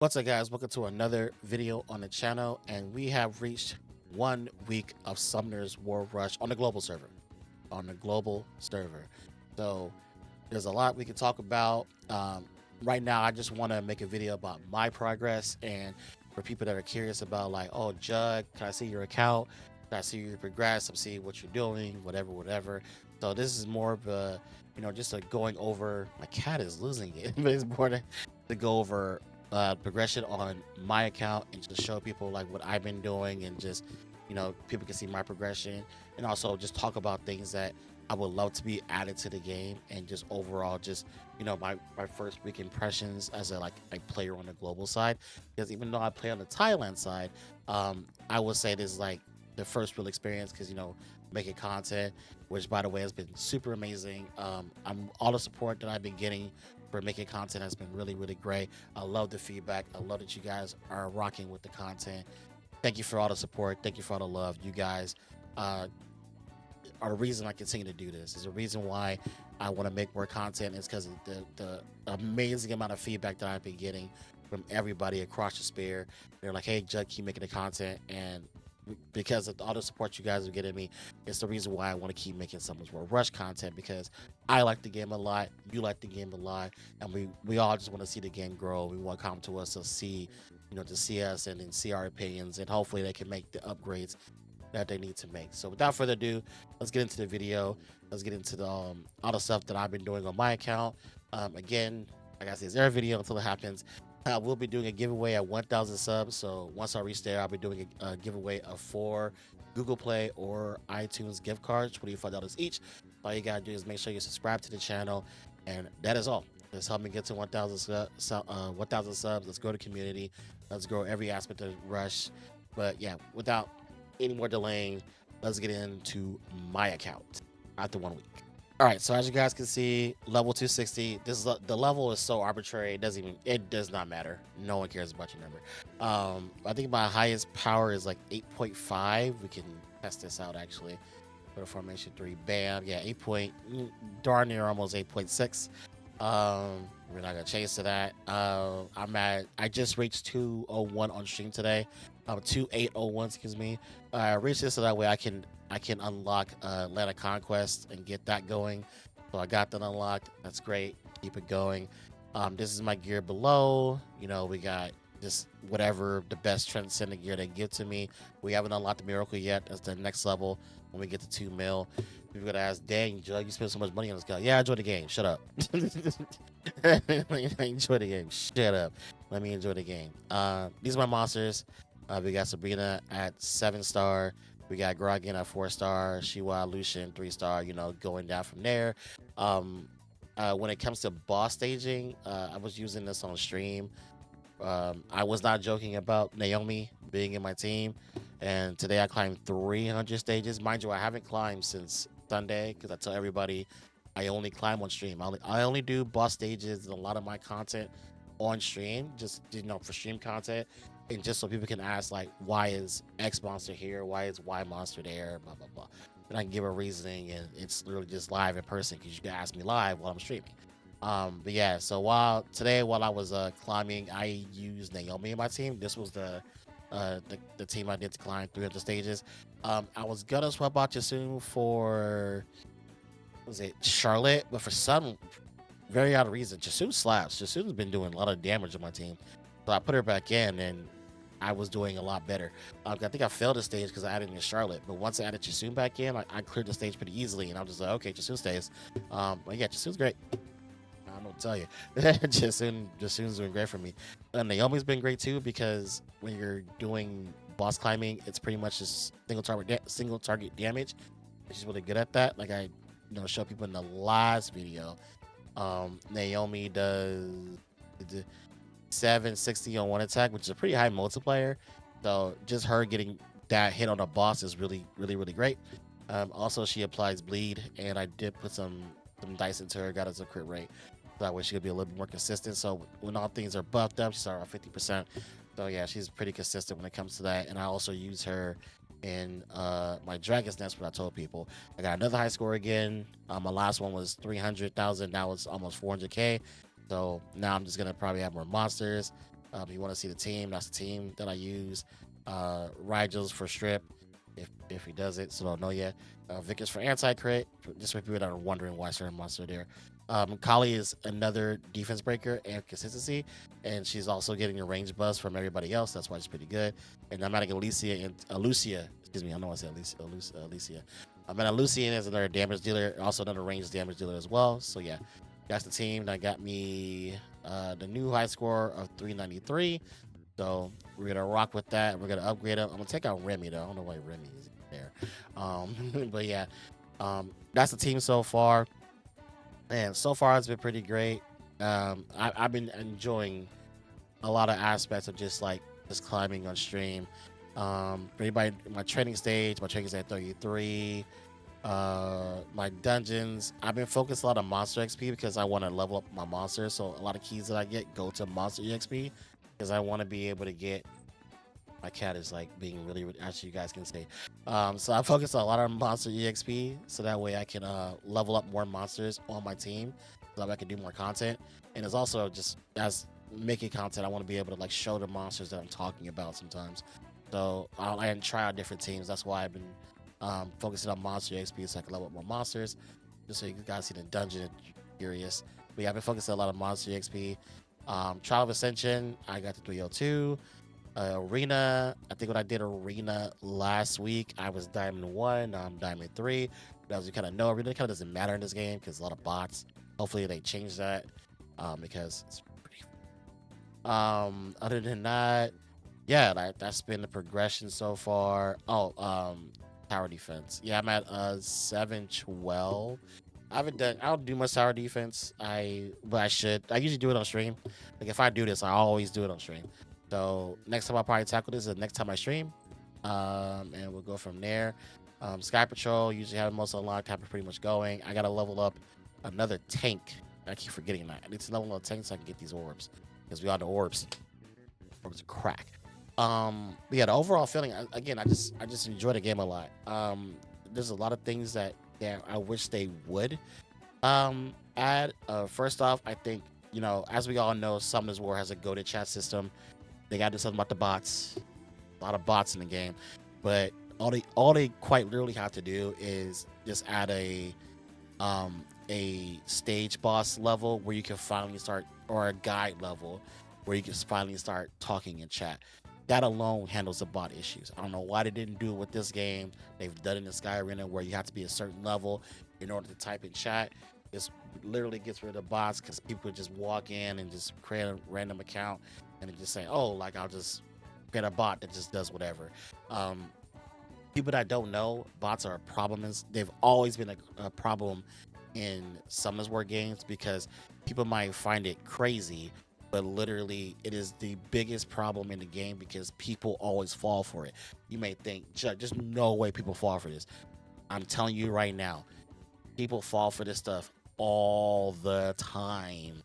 What's up, guys? Welcome to another video on the channel, and we have reached 1 week of Summoner's War Rush on the global server. So there's a lot we can talk about. Right now, I just want to make a video about my progress, and for people that are curious about, like, oh, Jug, can I see your account? Can I see your progress? I'm seeing what you're doing, whatever. So this is more of a, just a going over. My cat is losing it, but it's more to go over progression on my account and just show people like what I've been doing, and just people can see my progression, and also just talk about things that I would love to be added to the game, and just overall just my first week impressions as a player on the global side. Because even though I play on the Thailand side, I would say this is like the first real experience, because making content, which by the way has been super amazing. I'm all the support that I've been getting for making content has been really great. I love the feedback. I love that you guys are rocking with the content. Thank you for all the support. Thank you for all the love. You guys uh, are the reason I continue to do this. Is the reason why I want to make more content, is because of the amazing amount of feedback that I've been getting from everybody across the sphere. They're like, "Hey, Judd, keep making the content," and because of all the support you guys are getting me, it's the reason why I want to keep making Summoners War Rush content, because I like the game a lot, you like the game a lot, and we all just want to see the game grow. We want to come to us to see, to see us and then see our opinions, and hopefully they can make the upgrades that they need to make. So without further ado, let's get into the video. Let's get into the all the stuff that I've been doing on my account. Again, like I said, it's their video until it happens. We'll be doing a giveaway at 1,000 subs. So once I reach there, I'll be doing a giveaway of 4 Google Play or iTunes gift cards, $25 each. All you gotta do is make sure you subscribe to the channel, and that is all. Just help me get to 1,000 subs. Let's grow the community. Let's grow every aspect of Rush. But yeah, without any more delaying, let's get into my account after 1 week. All right, so as you guys can see, level 260. This is the level is so arbitrary. It does not matter. No one cares about your number. I think my highest power is like 8.5. We can test this out actually. For the formation 3, bam, yeah, 8 point, darn near almost 8.6. We're not gonna change to that. I just reached 201 on stream today. 2801, excuse me. I reached this so that way I can unlock Land of Conquest and get that going. So I got that unlocked. That's great. Keep it going. This is my gear below. We got just whatever the best transcendent gear they give to me. We haven't unlocked the miracle yet. That's the next level when we get to 2 mil. People gonna ask, "Dang, Jug, you spend so much money on this guy." Yeah, I enjoy the game. Shut up. I enjoy the game. Shut up. Let me enjoy the game. These are my monsters. We got Sabrina at 7-star. We got Grogan at 4-star. Shiwa, Lucian 3-star. Going down from there. When it comes to boss staging, I was using this on stream. I was not joking about Naomi being in my team, and today I climbed 300 stages. Mind you, I haven't climbed since Sunday, because I tell everybody I only climb on stream. I only do boss stages and a lot of my content on stream, just for stream content, and just so people can ask, like, why is X monster here, why is Y monster there, blah blah blah, and I can give a reasoning, and it's literally just live in person, because you can ask me live while I'm streaming. But yeah, so while I was climbing, I used Naomi in my team. This was the team I did to climb 300 stages. I was gonna swap out Jasun for, was it Charlotte, but for some very odd reason, Jasun slaps. Jasun's been doing a lot of damage on my team, so I put her back in, and I was doing a lot better. I think I failed the stage because I added in Charlotte, but once I added Jasun back in, I cleared the stage pretty easily, and I'm just like, okay, Jasun stays. But yeah, Jasun's great. I don't know what to tell you. Jasun's doing great for me. And Naomi's been great too, because when you're doing boss climbing, it's pretty much just single target damage. She's really good at that. Like I show people in the last video. Naomi does 760 on one attack, which is a pretty high multiplier. So just her getting that hit on a boss is really great. Also, she applies bleed, and I did put some dice into her, got us a crit rate. That way she could be a little bit more consistent. So when all things are buffed up, she's around 50%. So yeah, she's pretty consistent when it comes to that. And I also use her in my Dragon's Nest, what I told people. I got another high score again. My last one was 300,000. Now it's almost 400K. So now I'm just gonna probably have more monsters. If you want to see the team, that's the team that I use. Rigels for strip, if he does it, so don't know yet. Vickers for anti-crit, just for people that are wondering why certain monsters are there. Kali is another defense breaker and consistency, and she's also getting a range buzz from everybody else. That's why she's pretty good. And I'm adding Alicia and Lucia. Excuse me, I know I said Alicia. I'm adding Lucian as another damage dealer, also another range damage dealer as well. So yeah, that's the team that got me the new high score of 393. So we're gonna rock with that. We're gonna upgrade him. I'm gonna take out Remy though. I don't know why Remy is there. But yeah, that's the team so far. And so far it's been pretty great. I've been enjoying a lot of aspects of just climbing on stream. For anybody, my training stage 33. My dungeons, I've been focused a lot on monster XP because I want to level up my monsters. So a lot of keys that I get go to monster XP because I want to be able to get. My cat is like being really, actually, you guys can see. So I focus a lot on monster EXP so that way I can level up more monsters on my team so that I can do more content. And it's also just as making content, I want to be able to like show the monsters that I'm talking about sometimes. So I try out different teams. That's why I've been focusing on monster XP so I can level up more monsters. Just so you guys see the dungeon if you're curious. But yeah, I've been focusing a lot on monster XP. Trial of Ascension, I got to 302. Arena, I think when I did Arena last week, I was Diamond 1, now I'm Diamond 3. But as you kind of know, Arena kind of doesn't matter in this game because a lot of bots. Hopefully they change that because it's pretty. Other than that, yeah, that's been the progression so far. Tower defense. Yeah, I'm at 712. I don't do much tower defense. But I should. I usually do it on stream. Like if I do this, I always do it on stream. So next time I'll probably tackle this is the next time I stream. And we'll go from there. Sky Patrol, usually have most unlocked, have it pretty much going. I gotta level up another tank. I keep forgetting that. I need to level up a tank so I can get these orbs. Because we got the orbs. Orbs are crack. But yeah, the overall feeling, again, I just enjoy the game a lot. There's a lot of things that I wish they would add. First off, I think, as we all know, Summoners War has a goated chat system. They gotta do something about the bots. A lot of bots in the game. But all they quite literally have to do is just add a stage boss level where you can finally start, or a guide level where you can finally start talking in chat. That alone handles the bot issues. I don't know why they didn't do it with this game. They've done it in Sky Arena where you have to be a certain level in order to type in chat. This literally gets rid of bots because people just walk in and just create a random account and just say, oh, like I'll just get a bot that just does whatever. People that don't know, bots are a problem. They've always been a problem in Summoners War games because people might find it crazy, but literally it is the biggest problem in the game because people always fall for it. You may think, just no way people fall for this. I'm telling you right now, people fall for this stuff all the time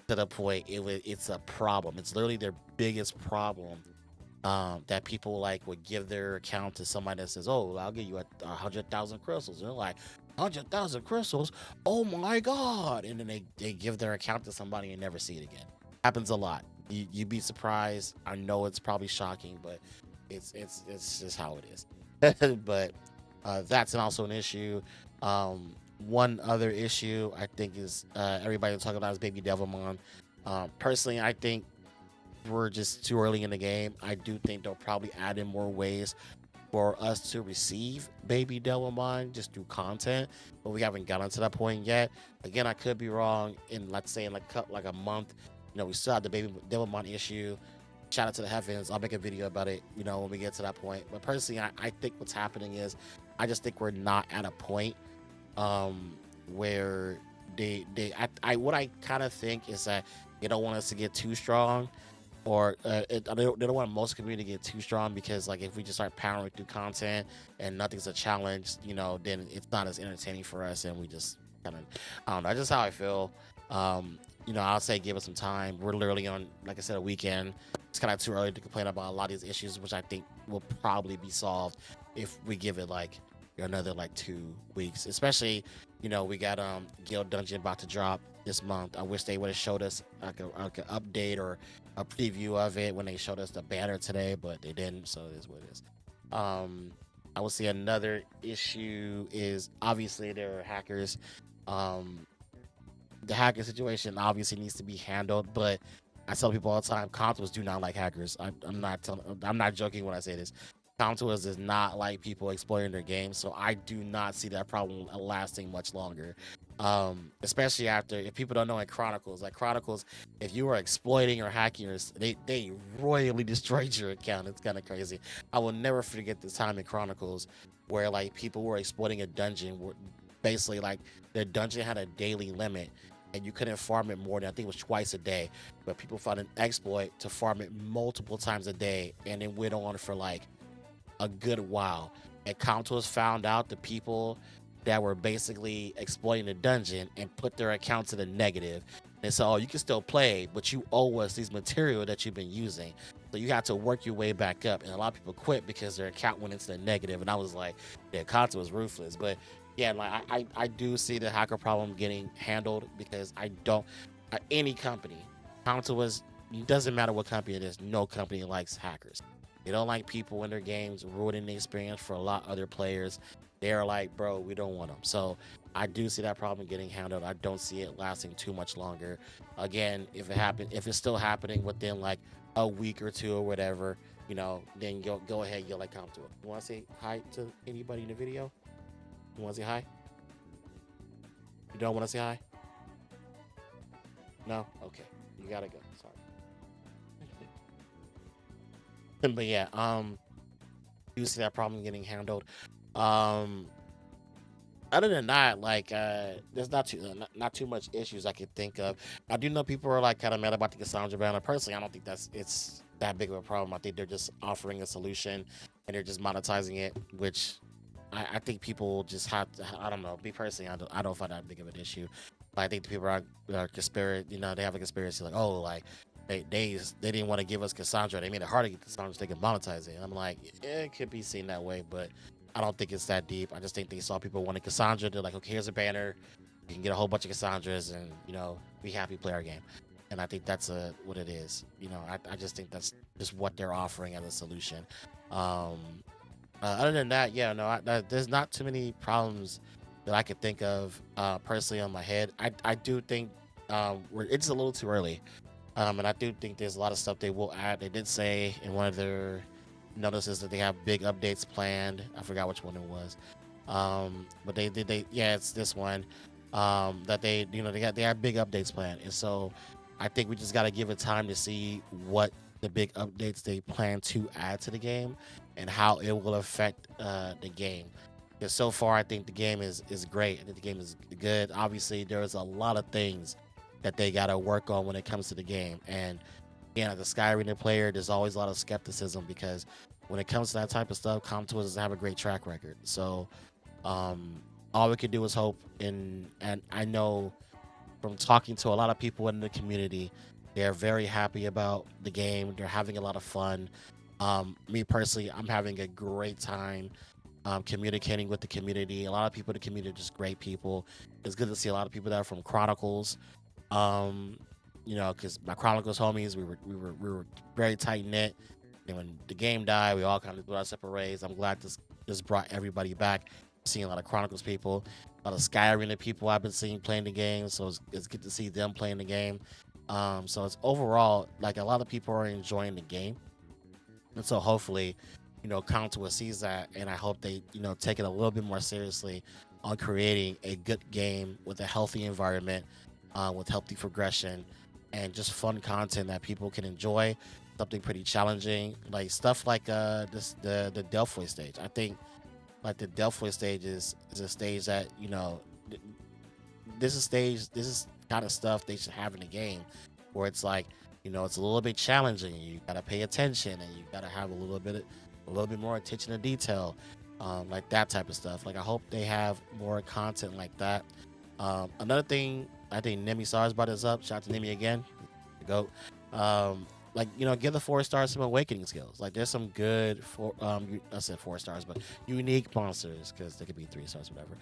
to the point it's a problem. It's literally their biggest problem. That people would give their account to somebody that says, oh, I'll give you 100,000 crystals. And they're like, 100,000 crystals? Oh my God. And then they give their account to somebody and never see it again. Happens a lot. You'd be surprised. I know it's probably shocking, but it's just how it is. But that's also an issue. One other issue I think is everybody talking about is Baby Devilmon. Personally, I think we're just too early in the game. I do think they'll probably add in more ways for us to receive Baby Devilmon just through content, but we haven't gotten to that point yet. Again, I could be wrong. In let's say in like a month, we still have the Baby Devilmon issue. Shout out to the heavens. I'll make a video about it, when we get to that point. But personally, I think what's happening is I just think we're not at a point where what I kind of think is that they don't want us to get too strong, or they don't want most community to get too strong, because if we just start powering through content and nothing's a challenge, then it's not as entertaining for us, and we just kind of, I don't know, that's just how I feel. I'll say give us some time. We're literally on, like I said, a weekend. It's kind of too early to complain about a lot of these issues, which I think will probably be solved if we give it another 2 weeks. Especially, we got Guild Dungeon about to drop this month. I wish they would have showed us like an update or a preview of it when they showed us the banner today, but they didn't, so it is what it is. I would say another issue is obviously there are hackers. Um, the hacker situation obviously needs to be handled, but I tell people all the time, consoles do not like hackers. I'm not joking when I say this. Consoles does not like people exploiting their games, so I do not see that problem lasting much longer. Especially after, if people don't know, in Chronicles, like Chronicles, if you were exploiting or hacking, they royally destroyed your account. It's kind of crazy. I will never forget the time in Chronicles where like people were exploiting a dungeon, where basically like their dungeon had a daily limit and you couldn't farm it more than, I think it was twice a day, but people found an exploit to farm it multiple times a day, and it went on for like a good while. And Contours found out the people that were basically exploiting the dungeon and put their account to the negative. And so, oh, you can still play, but you owe us these material that you've been using. So you have to work your way back up. And a lot of people quit because their account went into the negative. And I was like, yeah, Contour was ruthless. But yeah, like I do see the hacker problem getting handled, because I don't, any company, Contour was, it doesn't matter what company it is, no company likes hackers. They don't like people in their games ruining the experience for a lot of other players. They're like, bro, we don't want them. So I do see that problem getting handled. I don't see it lasting too much longer. Again, if it's still happening within like a week or two or whatever, then go ahead, yell like, come to it. You want to say hi to anybody in the video? You want to say hi? You don't want to say hi? No? Okay. You gotta go. Sorry. But yeah, you see that problem getting handled. Um, Other than that, like, there's not too much issues I could think of. I do know people are like kind of mad about the Cassandra banner. Personally, I don't think it's that big of a problem. I think they're just offering a solution and they're just monetizing it, which I think people just have to. I don't know. Me personally, I don't find that big of an issue. But I think the people are conspiracy. They have a conspiracy like, oh, like they didn't want to give us Cassandra. They made it hard to get Cassandra so they can monetize it. And I'm like, yeah, it could be seen that way, but I don't think it's that deep. I just think they saw people wanting Cassandra. They're like, okay, here's a banner. You can get a whole bunch of Cassandras and, be happy, play our game. And I think that's what it is. I just think that's just what they're offering as a solution. Other than that, yeah, no, there's not too many problems that I could think of personally on my head. I do think it's a little too early. And I do think there's a lot of stuff they will add. They did say in one of their notices that they have big updates planned. I forgot which one it was. But it's this one. That they have big updates planned. And so I think we just got to give it time to see what the big updates they plan to add to the game and how it will affect the game. Because so far, I think the game is great. I think the game is good. Obviously, there's a lot of things that they got to work on when it comes to the game. And again, as a Sky Arena player, there's always a lot of skepticism because when it comes to that type of stuff, Comtours doesn't have a great track record. So all we can do is hope. And I know from talking to a lot of people in the community, they're very happy about the game. They're having a lot of fun. Me personally, I'm having a great time communicating with the community. A lot of people in the community are just great people. It's good to see a lot of people that are from Chronicles. Because my Chronicles homies, we were very tight knit. And when the game died, we all kind of went our separate ways. I'm glad this brought everybody back. Seeing a lot of Chronicles people, a lot of Sky Arena people I've been seeing playing the game, so it's good to see them playing the game. So it's overall like a lot of people are enjoying the game, and so hopefully, Contour sees that, and I hope they take it a little bit more seriously on creating a good game with a healthy environment, with healthy progression, and just fun content that people can enjoy. Something pretty challenging, like stuff like the Delphoid stage. I think like the Delphoid stage is a stage that this is kind of stuff they should have in the game, where it's like it's a little bit challenging. You gotta pay attention and you gotta have a little bit more attention to detail, like that type of stuff. Like I hope they have more content like that. Another thing, I think Nemi Stars brought this up. Shout out to Nemi again, the goat. Give the 4-stars some awakening skills. Like there's some good I said 4 stars, but unique monsters, because they could be 3 stars, whatever.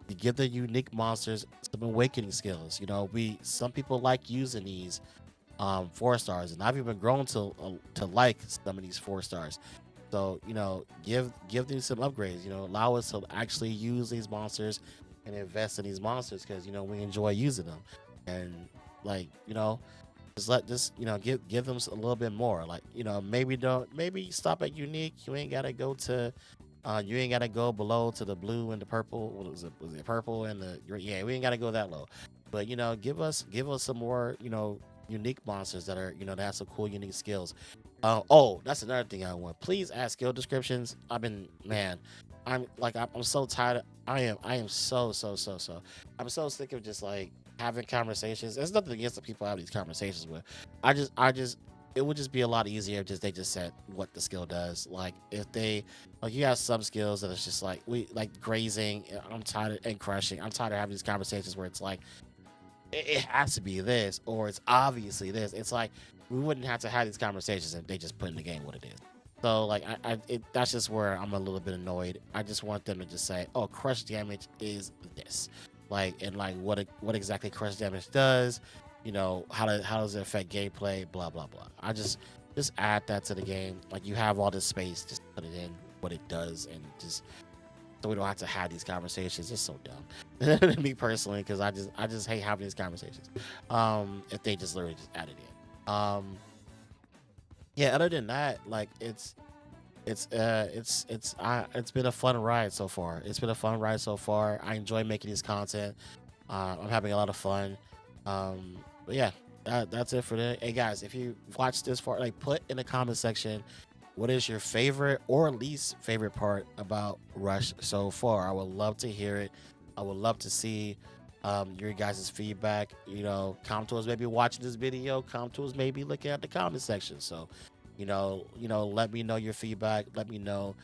You give the unique monsters some awakening skills. Some people like using these 4 stars, and I've even grown to like some of these 4 stars. So give them some upgrades. Allow us to actually use these monsters and invest in these monsters because we enjoy using them, and like just give them a little bit more. Like maybe stop at unique. You ain't gotta go to you ain't gotta go below to the blue and the purple. What was it purple and yeah, we ain't gotta go that low. But give us some more unique monsters that are that have some cool unique skills. Oh, that's another thing I want. Please add skill descriptions. I'm so tired. I am so. I'm so sick of just like having conversations. There's nothing against the people I have these conversations with. I just it would just be a lot easier if they just said what the skill does. Like if they like you have some skills that it's just like we like grazing. I'm tired and crushing. I'm tired of having these conversations where it's like it has to be this or it's obviously this. It's like we wouldn't have to have these conversations if they just put in the game what it is. So like that's just where I'm a little bit annoyed. I just want them to just say, "Oh, crush damage is this," and what exactly crush damage does. How does it affect gameplay? Blah blah blah. I just add that to the game. Like you have all this space, just put it in what it does, and just so we don't have to have these conversations. It's so dumb. Me personally, because I just hate having these conversations. If they just literally just add it in. Yeah. Other than that, like it's been a fun ride so far. It's been a fun ride so far. I enjoy making this content. I'm having a lot of fun. But yeah, that's it for today. Hey guys, if you watched this far, like put in the comment section what is your favorite or least favorite part about Rush so far. I would love to hear it. I would love to see your guys' feedback. Come to us maybe watching this video. Come to us maybe looking at the comment section. So let me know your feedback. Let me know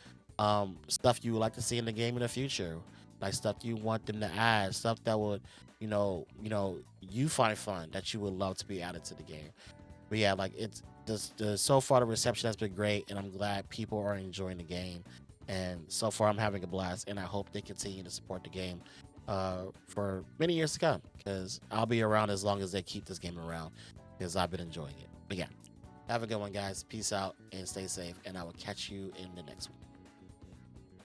stuff you would like to see in the game in the future, like stuff you want them to add, stuff that would you find fun that you would love to be added to the game. But yeah, like it's the so far the reception has been great, and I'm glad people are enjoying the game. And so far, I'm having a blast, and I hope they continue to support the game for many years to come, because I'll be around as long as they keep this game around, because I've been enjoying it. But yeah, have a good one, guys. Peace out and stay safe, and I will catch you in the next one.